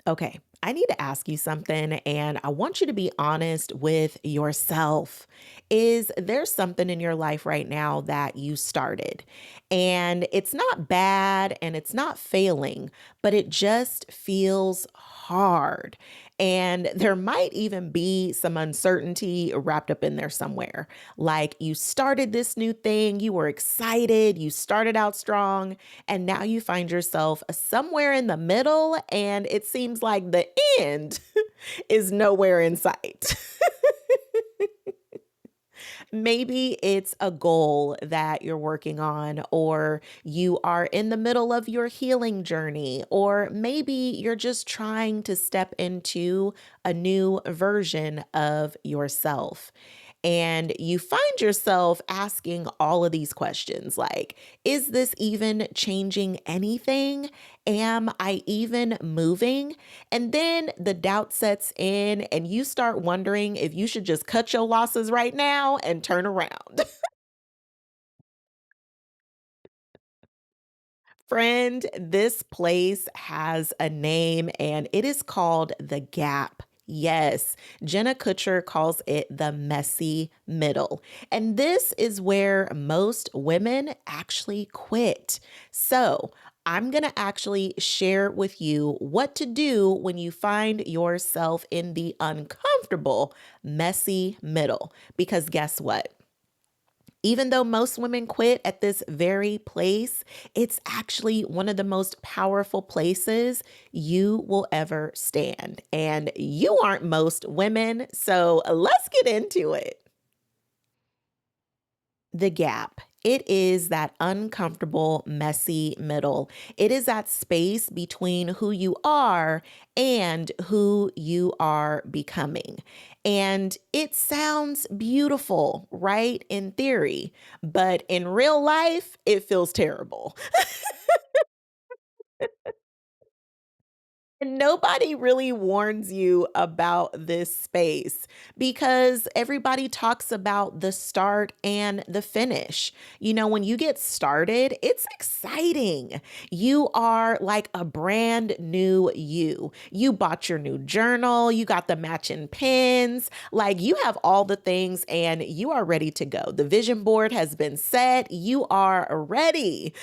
Okay, I need to ask you something, and I want you to be honest with yourself. Is there something in your life right now that you started and it's not bad and it's not failing, but it just feels hard? And there might even be some uncertainty wrapped up in there somewhere. Like you started this new thing, you were excited, you started out strong, and now you find yourself somewhere in the middle, and it seems like the end is nowhere in sight. Maybe it's a goal that you're working on, or you are in the middle of your healing journey, or maybe you're just trying to step into a new version of yourself. And you find yourself asking all of these questions like, is this even changing anything? Am I even moving? And then the doubt sets in, and you start wondering if you should just cut your losses right now and turn around. Friend, this place has a name and it is called the gap. Yes, Jenna Kutcher calls it the messy middle. And this is where most women actually quit. So, I'm going to actually share with you what to do when you find yourself in the uncomfortable, messy middle. Because guess what? Even though most women quit at this very place, it's actually one of the most powerful places you will ever stand. And you aren't most women, so let's get into it. The gap. It is that uncomfortable, messy middle. It is that space between who you are and who you are becoming. And it sounds beautiful, right? In theory, but in real life, it feels terrible. And nobody really warns you about this space because everybody talks about the start and the finish. You know, when you get started, it's exciting. You are like a brand new you. You bought your new journal, you got the matching pins, like you have all the things and you are ready to go. The vision board has been set, you are ready.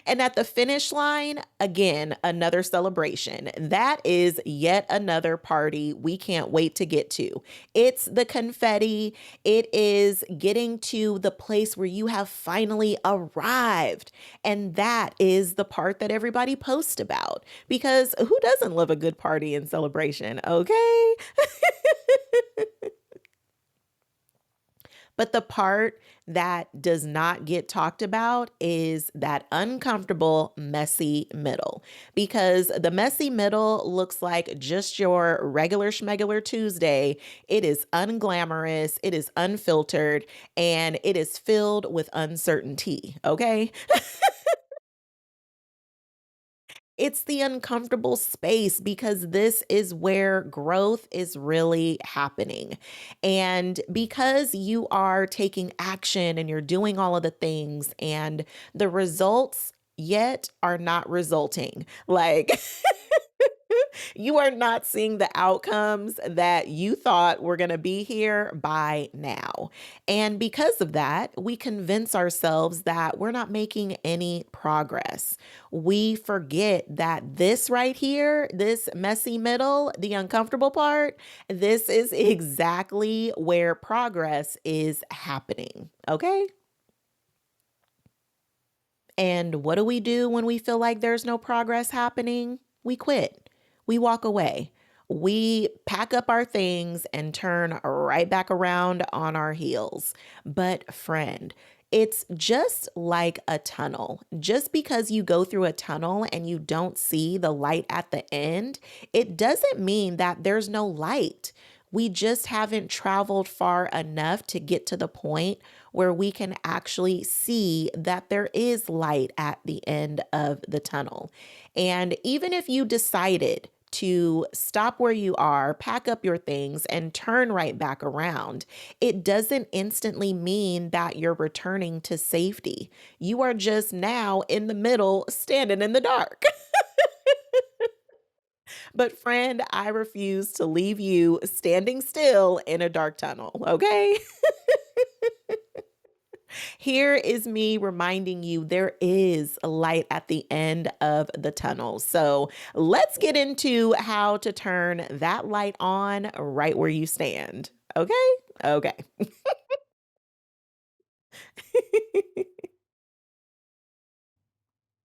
And at the finish line, again, another celebration. That is yet another party we can't wait to get to. It's the confetti. It is getting to the place where you have finally arrived. And that is the part that everybody posts about because who doesn't love a good party and celebration? Okay. But the part that does not get talked about is that uncomfortable, messy middle. Because the messy middle looks like just your regular schmegular Tuesday. It is unglamorous, it is unfiltered, and it is filled with uncertainty. Okay. It's the uncomfortable space because this is where growth is really happening. And because you are taking action and you're doing all of the things, and the results yet are not resulting. Like, you are not seeing the outcomes that you thought were going to be here by now. And because of that, we convince ourselves that we're not making any progress. We forget that this right here, this messy middle, the uncomfortable part, this is exactly where progress is happening. Okay. And what do we do when we feel like there's no progress happening? We quit. We walk away. We pack up our things and turn right back around on our heels. But, friend, it's just like a tunnel. Just because you go through a tunnel and you don't see the light at the end, it doesn't mean that there's no light. We just haven't traveled far enough to get to the point where we can actually see that there is light at the end of the tunnel. And even if you decided to stop where you are, pack up your things, and turn right back around, it doesn't instantly mean that you're returning to safety. You are just now in the middle, standing in the dark. But friend, I refuse to leave you standing still in a dark tunnel, okay? Here is me reminding you there is a light at the end of the tunnel. So let's get into how to turn that light on right where you stand. Okay? Okay.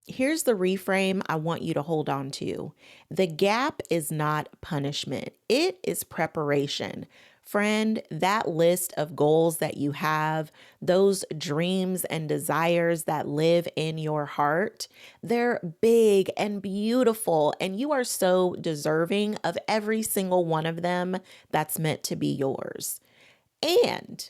Here's the reframe I want you to hold on to. The gap is not punishment, it is preparation. Friend, that list of goals that you have, those dreams and desires that live in your heart, they're big and beautiful, and you are so deserving of every single one of them that's meant to be yours. And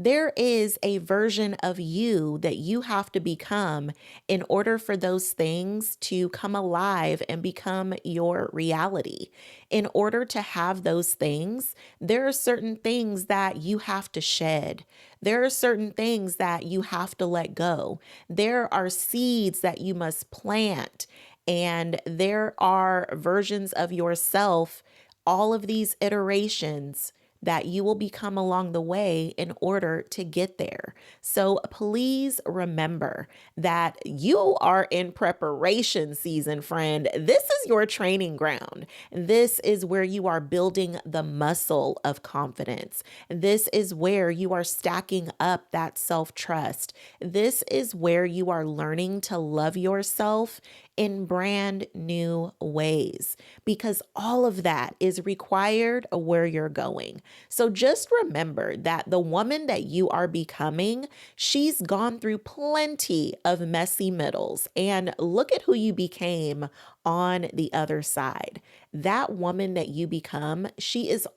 there is a version of you that you have to become in order for those things to come alive and become your reality. In order to have those things, there are certain things that you have to shed. There are certain things that you have to let go. There are seeds that you must plant. And there are versions of yourself, all of these iterations that you will become along the way in order to get there. So please remember that you are in preparation season, friend. This is your training ground. This is where you are building the muscle of confidence. This is where you are stacking up that self trust. This is where you are learning to love yourself in brand new ways because all of that is required where you're going. So just remember that the woman that you are becoming, she's gone through plenty of messy middles. And look at who you became on the other side. That woman that you become, she's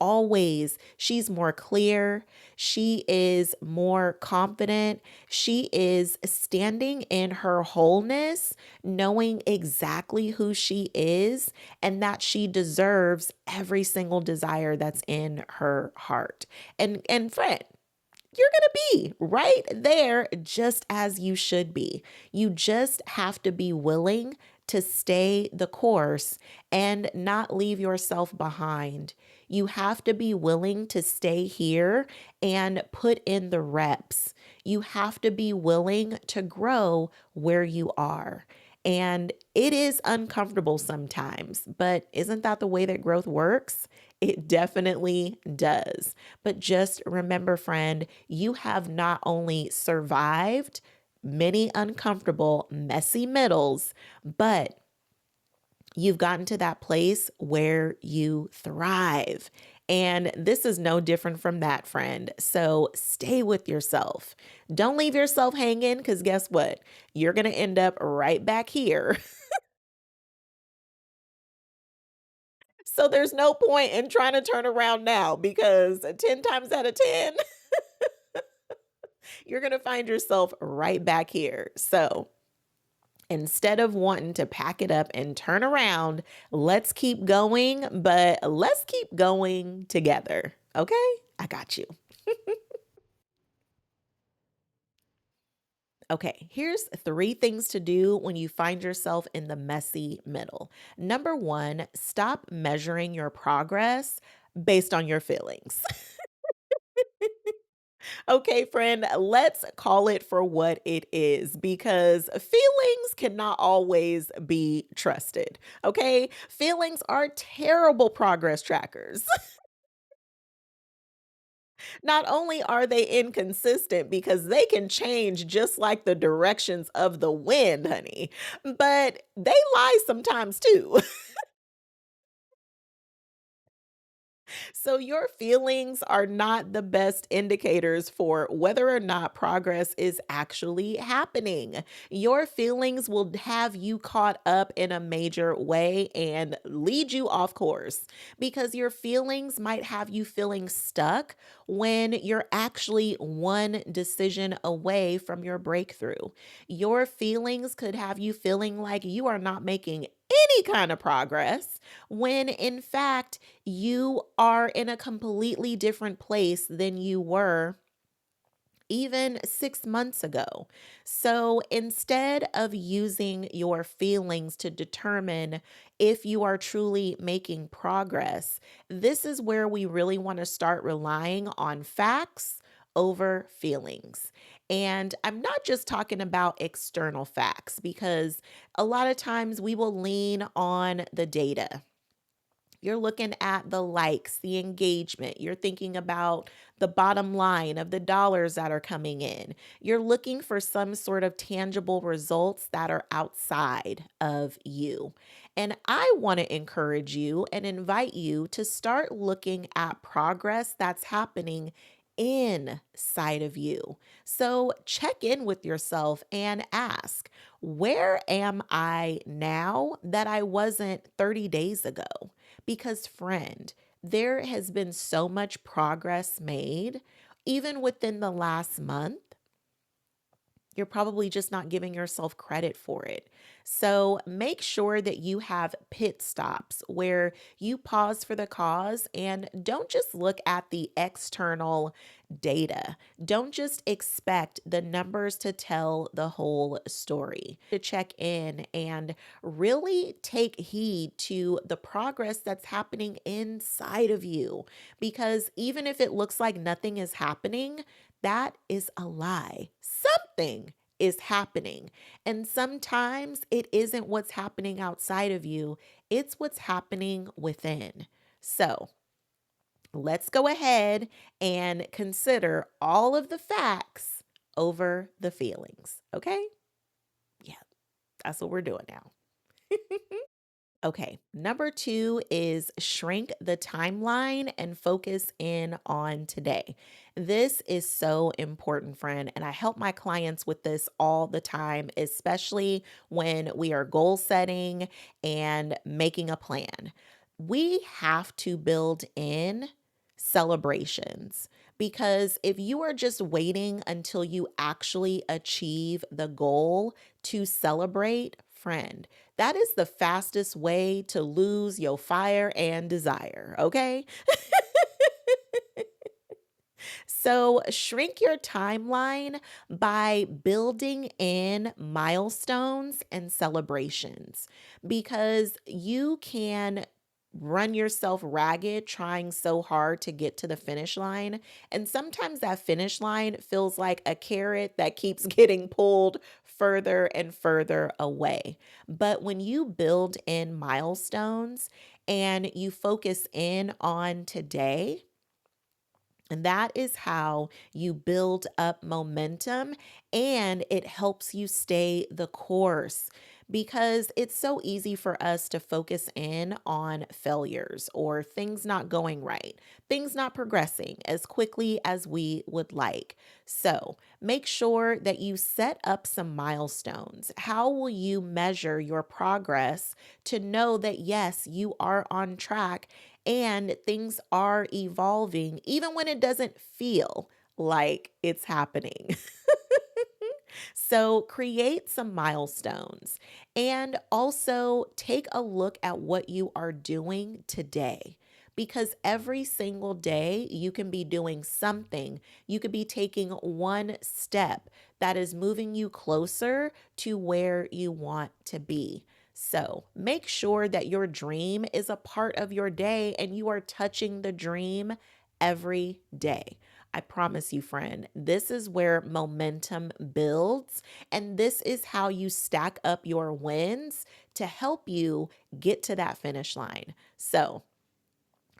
more clear. She is more confident. She is standing in her wholeness, knowing exactly who she is and that she deserves every single desire that's in her heart. And friend, you're going to be right there just as you should be. You just have to be willing to stay the course and not leave yourself behind. You have to be willing to stay here and put in the reps. You have to be willing to grow where you are. And it is uncomfortable sometimes, but isn't that the way that growth works? It definitely does. But just remember, friend, you have not only survived many uncomfortable, messy middles, but you've gotten to that place where you thrive. And this is no different from that, friend. So stay with yourself. Don't leave yourself hanging because guess what? You're going to end up right back here. So there's no point in trying to turn around now because 10 times out of 10, you're going to find yourself right back here. So instead of wanting to pack it up and turn around, let's keep going, but let's keep going together. Okay? I got you. Okay, here's three things to do when you find yourself in the messy middle. Number one, stop measuring your progress based on your feelings. Okay, friend, let's call it for what it is because feelings cannot always be trusted. Okay, feelings are terrible progress trackers. Not only are they inconsistent because they can change just like the directions of the wind, honey, but they lie sometimes too. So, your feelings are not the best indicators for whether or not progress is actually happening. Your feelings will have you caught up in a major way and lead you off course because your feelings might have you feeling stuck when you're actually one decision away from your breakthrough. Your feelings could have you feeling like you are not making any kind of progress when in fact you are in a completely different place than you were even 6 months ago. So instead of using your feelings to determine if you are truly making progress, this is where we really want to start relying on facts over feelings. And I'm not just talking about external facts because a lot of times we will lean on the data. You're looking at the likes, the engagement. You're thinking about the bottom line of the dollars that are coming in. You're looking for some sort of tangible results that are outside of you. And I want to encourage you and invite you to start looking at progress that's happening inside of you. So check in with yourself and ask, where am I now that I wasn't 30 days ago? Because, friend, there has been so much progress made, even within the last month. You're probably just not giving yourself credit for it. So make sure that you have pit stops where you pause for the cause and don't just look at the external data. Don't just expect the numbers to tell the whole story. To check in and really take heed to the progress that's happening inside of you. Because even if it looks like nothing is happening, that is a lie. Something is happening. And sometimes it isn't what's happening outside of you, it's what's happening within. So let's go ahead and consider all of the facts over the feelings. Okay? Yeah, that's what we're doing now. Okay, number two is shrink the timeline and focus in on today. This is so important, friend, and I help my clients with this all the time, especially when we are goal setting and making a plan. We have to build in celebrations because if you are just waiting until you actually achieve the goal to celebrate, friend, that is the fastest way to lose your fire and desire, okay? So shrink your timeline by building in milestones and celebrations because you can run yourself ragged trying so hard to get to the finish line. And sometimes that finish line feels like a carrot that keeps getting pulled further and further away. But when you build in milestones and you focus in on today, and that is how you build up momentum and it helps you stay the course because it's so easy for us to focus in on failures or things not going right, things not progressing as quickly as we would like. So make sure that you set up some milestones. How will you measure your progress to know that, yes, you are on track and things are evolving, even when it doesn't feel like it's happening? So, create some milestones and also take a look at what you are doing today. Because every single day you can be doing something. You could be taking one step that is moving you closer to where you want to be. So make sure that your dream is a part of your day and you are touching the dream every day. I promise you, friend, this is where momentum builds, and this is how you stack up your wins to help you get to that finish line. So,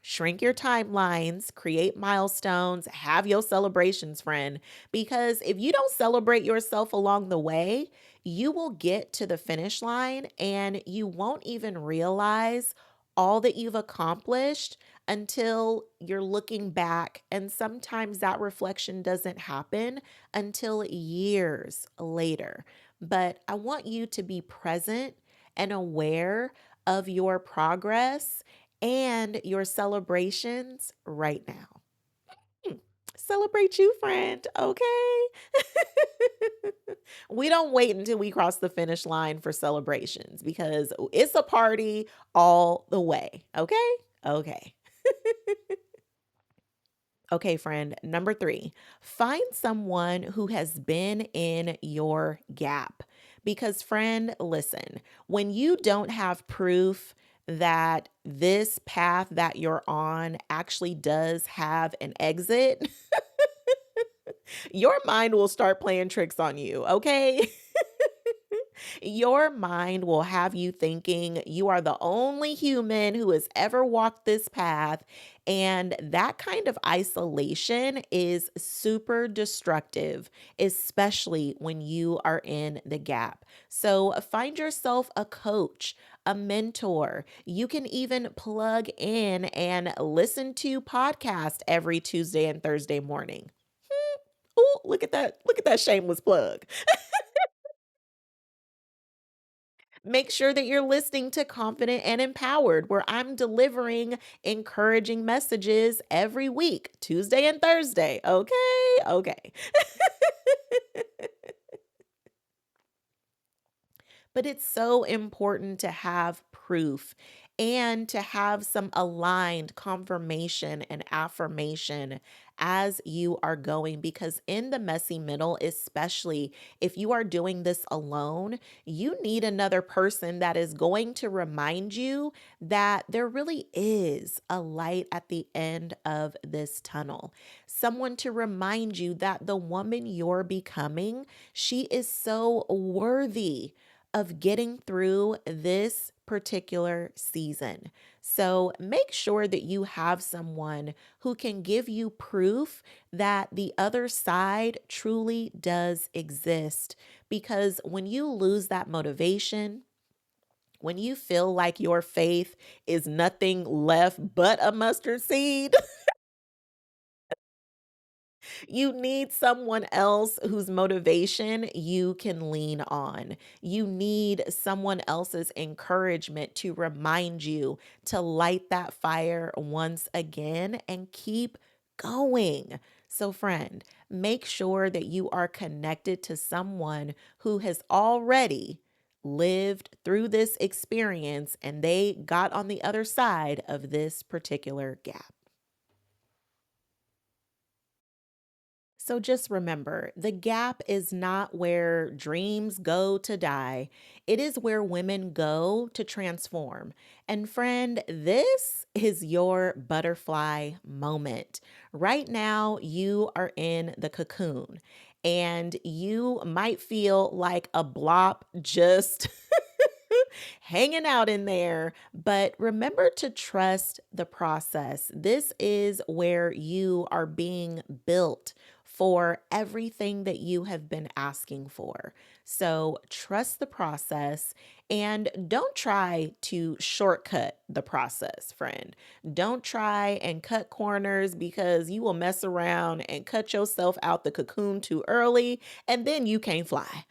shrink your timelines, create milestones, have your celebrations, friend. Because if you don't celebrate yourself along the way, you will get to the finish line and you won't even realize all that you've accomplished until you're looking back. And sometimes that reflection doesn't happen until years later. But I want you to be present and aware of your progress and your celebrations right now. Hmm. Celebrate you, friend, okay? We don't wait until we cross the finish line for celebrations because it's a party all the way, okay? Okay. Okay, friend. Number three, find someone who has been in your gap. Because, friend, listen, when you don't have proof that this path that you're on actually does have an exit, your mind will start playing tricks on you, okay? Your mind will have you thinking you are the only human who has ever walked this path. And that kind of isolation is super destructive, especially when you are in the gap. So find yourself a coach, a mentor. You can even plug in and listen to podcasts every Tuesday and Thursday morning. Oh, look at that. Look at that shameless plug. Make sure that you're listening to Confident and Empowered, where I'm delivering encouraging messages every week, Tuesday and Thursday. Okay. Okay. But it's so important to have proof and to have some aligned confirmation and affirmation as you are going. Because in the messy middle, especially if you are doing this alone, you need another person that is going to remind you that there really is a light at the end of this tunnel. Someone to remind you that the woman you're becoming, she is so worthy of getting through this particular season. So make sure that you have someone who can give you proof that the other side truly does exist. Because when you lose that motivation, when you feel like your faith is nothing left but a mustard seed, you need someone else whose motivation you can lean on. You need someone else's encouragement to remind you to light that fire once again and keep going. So, friend, make sure that you are connected to someone who has already lived through this experience and they got on the other side of this particular gap. So just remember, the gap is not where dreams go to die. It is where women go to transform. And friend, this is your butterfly moment. Right now, you are in the cocoon and you might feel like a blop just hanging out in there. But remember to trust the process. This is where you are being built for everything that you have been asking for. So trust the process and don't try to shortcut the process, friend. Don't try and cut corners because you will mess around and cut yourself out the cocoon too early and then you can't fly.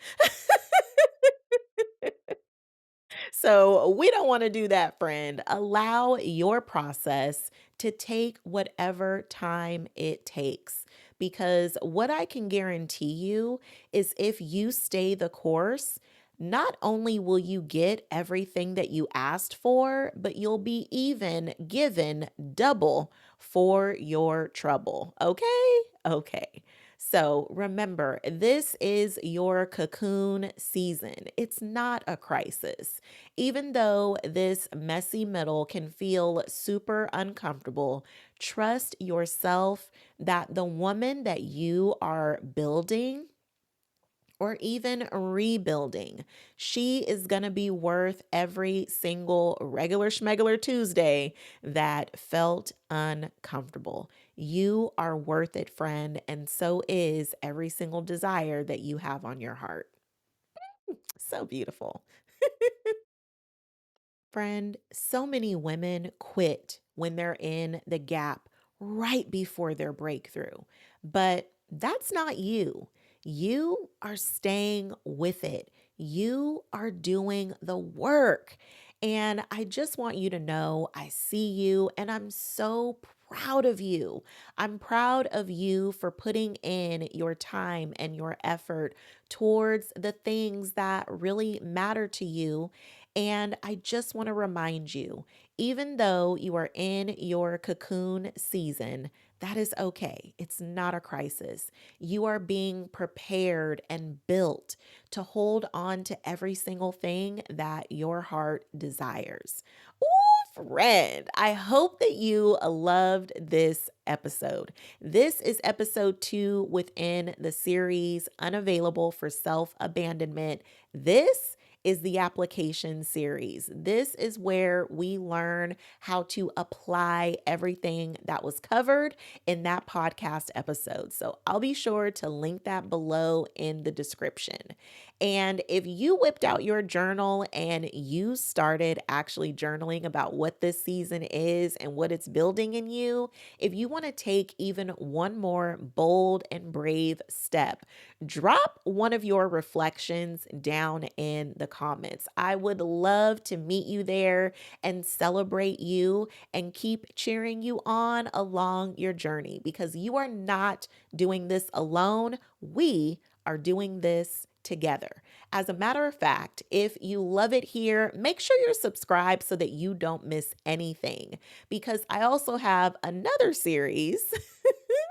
So we don't want to do that, friend. Allow your process to take whatever time it takes. Because what I can guarantee you is if you stay the course, not only will you get everything that you asked for, but you'll be even given double for your trouble. Okay? Okay. So remember, this is your cocoon season. It's not a crisis. Even though this messy middle can feel super uncomfortable, trust yourself that the woman that you are building or even rebuilding, she is going to be worth every single regular schmegular Tuesday that felt uncomfortable. You are worth it, friend, and so is every single desire that you have on your heart. So beautiful. Friend, so many women quit when they're in the gap right before their breakthrough. But that's not you. You are staying with it. You are doing the work. And I just want you to know I see you and I'm so proud of you. I'm proud of you for putting in your time and your effort towards the things that really matter to you And I just want to remind you, even though you are in your cocoon season, that is okay. It's not a crisis. You are being prepared and built to hold on to every single thing that your heart desires. Ooh, friend, I hope that you loved this episode. This is episode 2 within the series Unavailable for Self Abandonment. This is the application series. This is where we learn how to apply everything that was covered in that podcast episode. So I'll be sure to link that below in the description. And if you whipped out your journal and you started actually journaling about what this season is and what it's building in you, if you want to take even one more bold and brave step, drop one of your reflections down in the comments. I would love to meet you there and celebrate you and keep cheering you on along your journey because you are not doing this alone. We are doing this together. As a matter of fact, if you love it here, make sure you're subscribed so that you don't miss anything because I also have another series.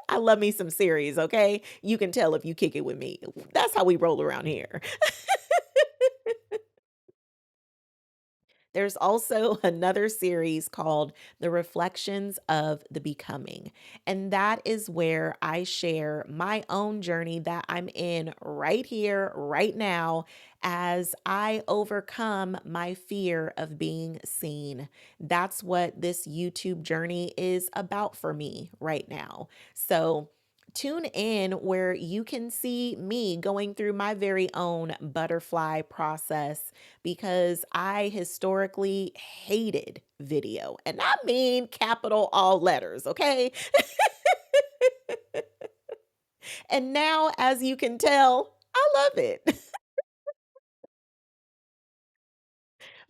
I love me some series, okay? You can tell if you kick it with me. That's how we roll around here. There's also another series called The Reflections of the Becoming. And that is where I share my own journey that I'm in right here, right now, as I overcome my fear of being seen. That's what this YouTube journey is about for me right now. So, tune in where you can see me going through my very own butterfly process because I historically hated video. And I mean capital all letters, okay? And now, as you can tell, I love it.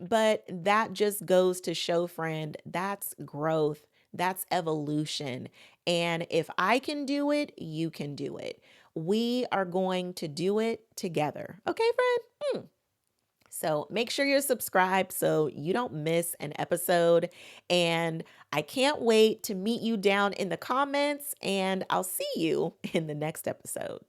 But that just goes to show, friend, that's growth, that's evolution. And if I can do it, you can do it. We are going to do it together. Okay, friend? So make sure you're subscribed so you don't miss an episode. And I can't wait to meet you down in the comments, and I'll see you in the next episode.